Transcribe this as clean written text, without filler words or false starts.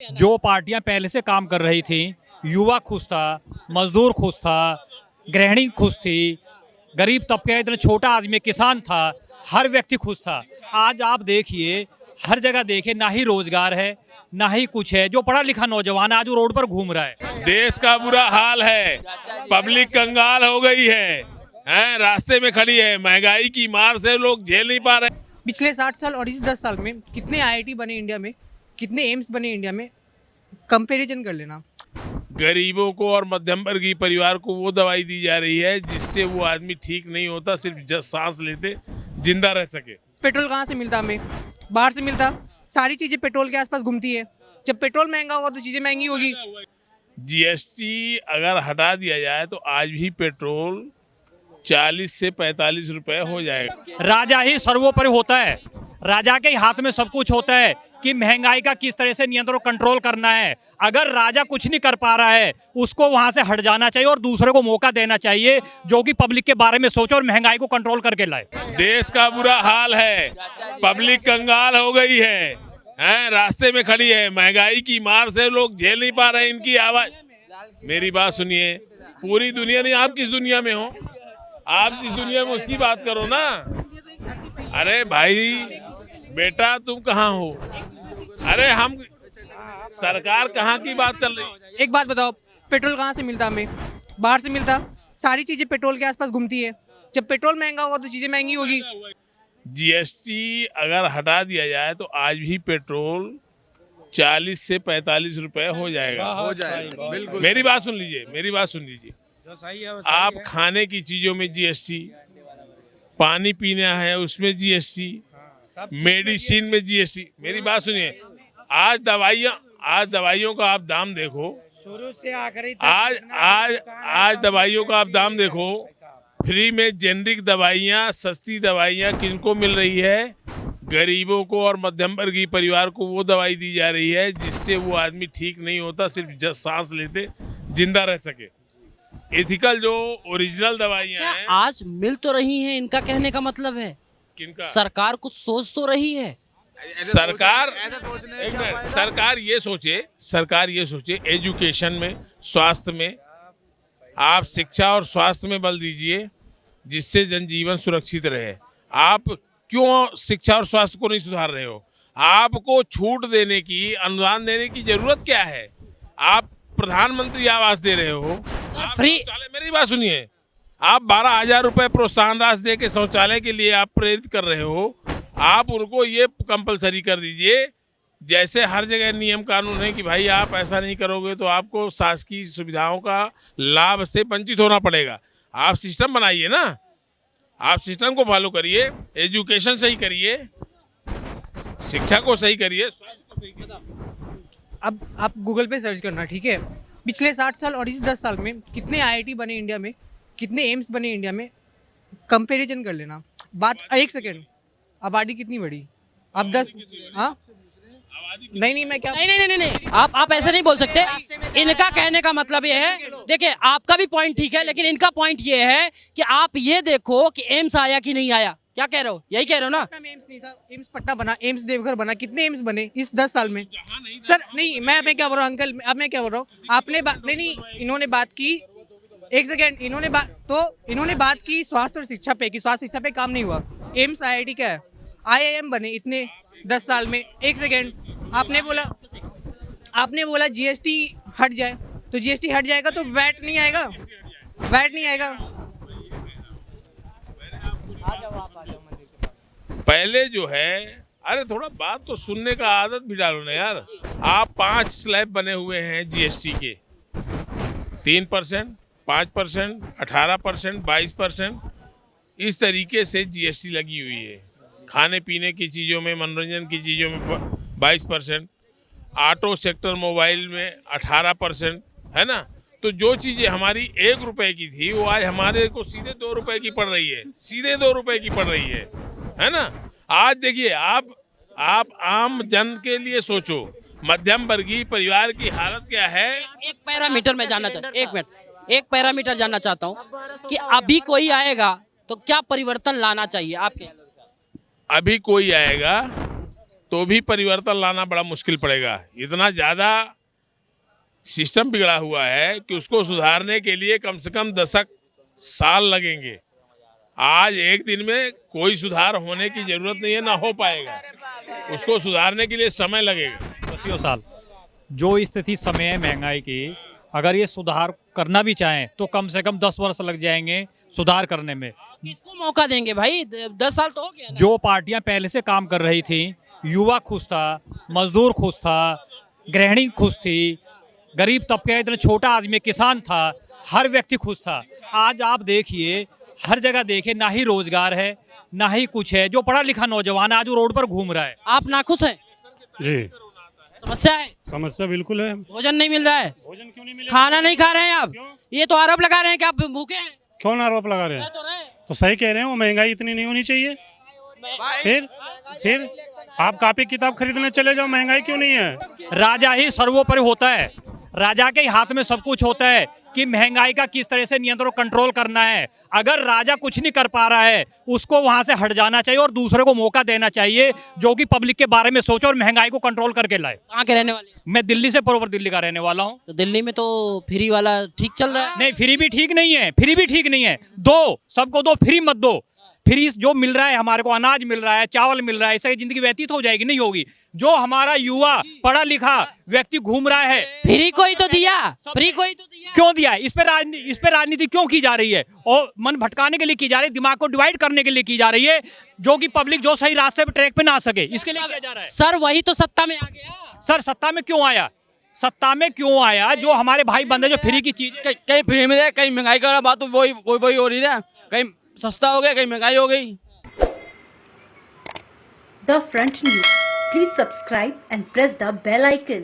जो पार्टियां पहले से काम कर रही थी, युवा खुश था, मजदूर खुश था, गृहिणी खुश थी, गरीब तबके इतना छोटा आदमी किसान था, हर व्यक्ति खुश था। आज आप देखिए, हर जगह देखिए, ना ही रोजगार है, ना ही कुछ है। जो पढ़ा लिखा नौजवान है आज वो रोड पर घूम रहा है। देश का बुरा हाल है, पब्लिक कंगाल हो गई है, रास्ते में खड़ी है, महंगाई की मार से लोग झेल नहीं पा रहे। पिछले 60 साल और इस 10 साल में कितने आईआईटी बने इंडिया में, कितने एम्स बने इंडिया में, कंपैरिजन कर लेना। गरीबों को और मध्यम वर्गीय परिवार को वो दवाई दी जा रही है जिससे वो आदमी ठीक नहीं होता, सिर्फ सांस लेते जिंदा रह सके। पेट्रोल कहाँ से मिलता हमें? बाहर से मिलता। सारी चीज़ें पेट्रोल के आसपास घूमती है। जब पेट्रोल महंगा होगा तो चीज़ें महंगी होगी। जीएसटी अगर हटा दिया जाए तो आज भी पेट्रोल 40 से 45 रुपए हो जाएगा। राजा ही सर्वोपरि होता है, राजा के हाथ में सब कुछ होता है कि महंगाई का किस तरह से नियंत्रण कंट्रोल करना है। अगर राजा कुछ नहीं कर पा रहा है, उसको वहां से हट जाना चाहिए और दूसरे को मौका देना चाहिए जो कि पब्लिक के बारे में सोचे और महंगाई को कंट्रोल करके लाए। देश का बुरा हाल है, पब्लिक कंगाल हो गई है, रास्ते में खड़ी है, महंगाई की मार से लोग झेल नहीं पा रहे। इनकी आवाज, मेरी बात सुनिए, पूरी दुनिया नहीं, आप किस दुनिया में हो? आप जिस दुनिया में उसकी बात करो ना। अरे भाई बेटा तुम कहाँ हो? अरे हम सरकार कहाँ की बात कर रही? एक बात बताओ, पेट्रोल कहाँ से मिलता हमें? बाहर से मिलता। सारी चीज़ें पेट्रोल के आसपास घूमती है। जब पेट्रोल महंगा होगा तो चीज़ें महंगी होगी। जीएसटी अगर हटा दिया जाए तो आज भी पेट्रोल 40 से 45 रुपए हो जाएगा। बिल्कुल, मेरी बात सुन लीजिए, मेरी बात सुन लीजिए। आप खाने की चीजों में जीएसटी, पानी पीना है उसमें जीएसटी, मेडिसिन में जीएसटी। मेरी बात सुनिए, आज दवाइयों का आप दाम देखो, शुरू से आखिरी तक आज दवाइयों का आप दाम देखो। फ्री में जेनरिक दवाइयाँ, सस्ती दवाइयाँ किनको मिल रही है? गरीबों को और मध्यम वर्गीय परिवार को वो दवाई दी जा रही है जिससे वो आदमी ठीक नहीं होता, सिर्फ सांस लेते जिंदा रह सके। एथिकल जो ओरिजिनल दवाइयाँ हैं आज मिल तो रही हैं, इनका कहने का मतलब है किनका? सरकार कुछ सोच तो रही है। सरकार एक मिनट, सरकार ये सोचे एजुकेशन में, स्वास्थ्य में, आप शिक्षा और स्वास्थ्य में बल दीजिए जिससे जनजीवन सुरक्षित रहे। आप क्यों शिक्षा और स्वास्थ्य को नहीं सुधार रहे हो? आपको छूट देने की, अनुदान देने की जरूरत क्या है? आप प्रधानमंत्री आवास दे रहे हो, फ्री। मेरी बात सुनिए, आप 12,000 रुपए प्रोत्साहन राशि दे के शौचालय के लिए आप प्रेरित कर रहे हो। आप उनको ये कंपलसरी कर दीजिए, जैसे हर जगह नियम कानून है कि भाई आप ऐसा नहीं करोगे तो आपको शासकीय सुविधाओं का लाभ से वंचित होना पड़ेगा। आप सिस्टम बनाइए ना, आप सिस्टम को फॉलो करिए, एजुकेशन सही करिए, शिक्षा को सही करिए, स्वास्थ्य को सही करिए। अब आप गूगल पे सर्च करना, ठीक है? पिछले 60 साल और इस 10 साल में कितने आईआईटी बने इंडिया में, कितने एम्स बने इंडिया में, कंपैरिजन कर लेना। बात एक सेकेंड, आबादी कितनी बड़ी? आप 10, हाँ नहीं मैं क्या, नहीं, आप ऐसे नहीं बोल सकते। इनका कहने का मतलब ये है, देखिए आपका भी पॉइंट ठीक है, लेकिन इनका पॉइंट ये है कि आप ये देखो कि एम्स आया कि नहीं आया। क्या कह रहे हो? यही कह रहे हो ना? पटना में एम्स नहीं था, एम्स पटना बना, एम्स देवघर बना। कितने एम्स बने इस 10 साल में? सर नहीं, मैं क्या बोल रहा हूँ अंकल, अब मैं क्या बोल रहा हूँ, आपने नहीं, इन्होंने बात की, एक सेकेंड, इन्होंने बात की स्वास्थ्य और शिक्षा पे, कि स्वास्थ्य शिक्षा पे काम नहीं हुआ। एम्स आईआईटी क्या है? आईआईएम बने इतने 10 साल में। एक सेकेंड, आपने बोला जीएसटी हट जाए, तो जीएसटी हट जाएगा तो वैट नहीं आएगा, वैट नहीं आएगा। पहले जो है, अरे थोड़ा बात तो सुनने का आदत भी डालो ना यार। आप 5 स्लैब बने हुए हैं जीएसटी के, 3%, 5%, 18%, 22%, इस तरीके से जीएसटी लगी हुई है। खाने पीने की चीज़ों में, मनोरंजन की चीज़ों में 22%, ऑटो सेक्टर, मोबाइल में 18%, है ना? तो जो चीज़ें हमारी 1 रुपए की थी वो आज हमारे को सीधे 2 रुपए की पड़ रही है, सीधे 2 रुपए की पड़ रही है ना? आज देखिए, आप आम जन के लिए सोचो, मध्यम वर्गीय परिवार की हालत क्या है। एक पैरामीटर में जानना चाहता हूँ, 1 मिनट, एक पैरामीटर जानना चाहता हूँ कि अभी कोई आएगा तो क्या परिवर्तन लाना चाहिए आपके? अभी कोई आएगा तो भी परिवर्तन लाना बड़ा मुश्किल पड़ेगा। इतना ज़्यादा सिस्टम बिगड़ा हुआ है कि उसको सुधारने के लिए कम से कम दशक साल लगेंगे। आज एक दिन में कोई सुधार होने की जरूरत नहीं है, ना हो पाएगा। उसको सुधारने के लिए समय लगेगा। 10 साल जो स्थिति समय है महंगाई की, अगर ये सुधार करना भी चाहें तो कम से कम 10 वर्ष लग जाएंगे सुधार करने में। किसको मौका देंगे भाई? 10 साल तो हो गया ना। जो पार्टियां पहले से काम कर रही थी, युवा खुश था, मजदूर खुश था, गृहिणी खुश थी, गरीब तबके इतना छोटा आदमी किसान था, हर व्यक्ति खुश था। आज आप देखिए हर जगह देखिए ना ही रोजगार है ना ही कुछ है। जो पढ़ा लिखा नौजवान है आज वो रोड पर घूम रहा है। आप नाखुश हैं? जी, समस्या है? समस्या बिल्कुल है। भोजन नहीं मिल रहा है, भोजन क्यों नहीं मिलेगा? खाना नहीं खा रहे हैं आप। क्यों? ये तो आरोप लगा रहे हैं कि आप भूखे हैं। कौन आरोप लगा रहे कह हैं? तो रहे हैं। तो सही कह रहे हैं, वो महंगाई इतनी नहीं होनी चाहिए। फिर आप कॉपी किताब खरीदने चले जाओ, महंगाई क्यों नहीं है? राजा ही सर्वोपरि होता है, राजा के हाथ में सब कुछ होता है कि महंगाई का किस तरह से नियंत्रण कंट्रोल करना है। अगर राजा कुछ नहीं कर पा रहा है उसको वहां से हट जाना चाहिए और दूसरे को मौका देना चाहिए जो कि पब्लिक के बारे में सोचे और महंगाई को कंट्रोल करके लाए। कहाँ के रहने वाले हैं? मैं दिल्ली से प्रॉपर दिल्ली का रहने वाला हूँ। तो दिल्ली में तो फ्री वाला ठीक चल रहा है। नहीं, फ्री भी ठीक नहीं है, फ्री भी ठीक नहीं है। दो सबको दो, फ्री मत दो। फ्री जो मिल रहा है, हमारे को अनाज मिल रहा है, चावल मिल रहा है, इससे जिंदगी व्यतीत हो जाएगी? नहीं होगी। जो हमारा युवा पढ़ा लिखा व्यक्ति घूम रहा है, फ्री कोई तो दिया, फ्री कोई तो दिया। क्यों दिया? इस पे राजनीति क्यों की जा रही है? और मन भटकाने के लिए की जा रही है, दिमाग को डिवाइड करने के लिए की जा रही है, जो कि पब्लिक जो सही रास्ते पे ट्रैक पे ना आ सके, इसके लिए किया जा रहा है। सर वही तो सत्ता में आ गया। सर सत्ता में क्यों आया? सत्ता में क्यों आया? जो हमारे भाई बंदे जो फ्री की चीज, कहीं फ्री में दे, कहीं महंगाई का बात तो वही हो रही है। कहीं सस्ता हो गया, कहीं महंगाई हो गई। The Front News. Please subscribe and press the bell icon.